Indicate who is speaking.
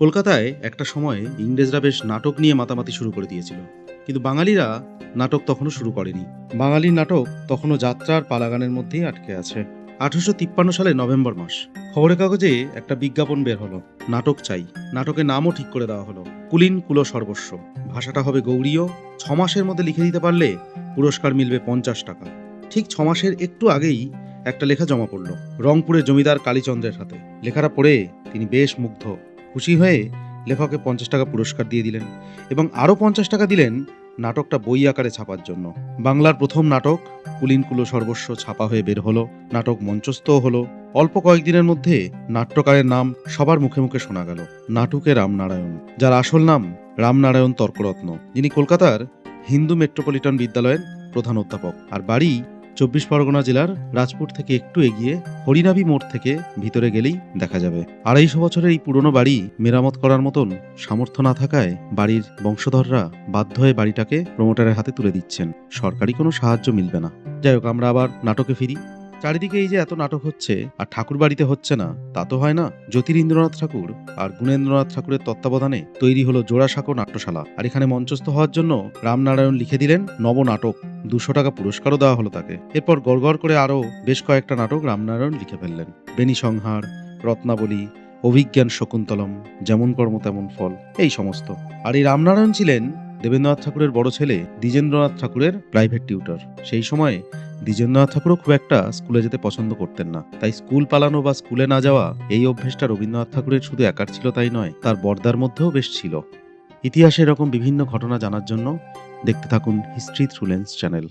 Speaker 1: কলকাতায় একটা সময়ে ইংরেজরা বেশ নাটক নিয়ে মাতামাতি শুরু করে দিয়েছিল, কিন্তু বাঙালিরা নাটক তখনও শুরু করেনি। বাঙালির নাটক তখনও যাত্রার পালাগানের মধ্যেই আটকে আছে। 1853 সালে নভেম্বর মাস, খবরের কাগজে একটা বিজ্ঞাপন বের হলো, নাটক চাই। নাটকের নামও ঠিক করে দেওয়া হলো, কুলীন কুলো সর্বস্ব। ভাষাটা হবে গৌড়ীয়। 6 মাসের মধ্যে লিখে দিতে পারলে পুরস্কার মিলবে 50 টাকা। ঠিক 6 মাসের একটু আগেই একটা লেখা জমা পড়লো রংপুরের জমিদার কালীচন্দ্রের হাতে। লেখাটা পড়ে তিনি বেশ মুগ্ধ। খুশি হয়ে লেখককে 50 টাকা পুরস্কার দিয়ে দিলেন এবং আরও 50 টাকা দিলেন নাটকটা বই আকারে ছাপার জন্য। বাংলার প্রথম নাটক কুলীন কুলো সর্বস্ব ছাপা হয়ে বের হলো। নাটক মঞ্চস্থও হলো। অল্প কয়েকদিনের মধ্যে নাট্যকারের নাম সবার মুখে মুখে শোনা গেল, নাটুকে রামনারায়ণ, যার আসল নাম রামনারায়ণ তর্করত্ন, যিনি কলকাতার হিন্দু মেট্রোপলিটন বিদ্যালয়ের প্রধান অধ্যাপক। আর বাড়ি 24 পরগনা জেলার রাজপুর থেকে একটু এগিয়ে হরিনাভি মোড় থেকে ভিতরে গেলেই দেখা যাবে। 250 বছরের এই পুরনো বাড়ি মেরামত করার মতন সামর্থ্য না থাকায় বাড়ির বংশধররা বাধ্য হয়ে বাড়িটাকে প্রমোটারের হাতে তুলে দিচ্ছেন। সরকারি কোনো সাহায্য মিলবে না। যাই হোক, আমরা আবার নাটকে ফিরি। চারিদিকে এই যে এত নাটক হচ্ছে আর ঠাকুর বাড়িতে হচ্ছে না, তা তো হয় না। জ্যোতিরিন্দ্রনাথ ঠাকুর আর গুণেন্দ্রনাথ ঠাকুরের তত্ত্বাবধানে তৈরি হলো জোড়াসাঁকো নাট্যশালা। আর এখানে মঞ্চস্থ হওয়ার জন্য রামনারায়ণ লিখে দিলেন নবনাটক। 200 টাকা পুরস্কারও দেওয়া হলো তাকে। এরপর গড়গড় করে আরও বেশ কয়েকটা নাটক রামনারায়ণ লিখে ফেললেন। বেণী সংহার, রত্নাবলী, অভিজ্ঞান শকুন্তলম, যেমন কর্ম তেমন ফল, এই সমস্ত। আর এই রামনারায়ণ ছিলেন দেবেন্দ্রনাথ ঠাকুরের বড় ছেলে দ্বিজেন্দ্রনাথ ঠাকুরের প্রাইভেট টিউটর। সেই সময় দ্বিজেন্দ্রনাথ ঠাকুরও খুব একটা স্কুলে যেতে পছন্দ করতেন না, তাই স্কুল পালানো বা স্কুলে না যাওয়া এই অভ্যেসটা রবীন্দ্রনাথ ঠাকুরের শুধু একার ছিল তাই নয়, তার বর্দার মধ্যেও বেশ ছিল। ইতিহাসে এরকম বিভিন্ন ঘটনা জানার জন্য দেখতে থাকুন হিস্ট্রি থ্রু লেন্স চ্যানেল।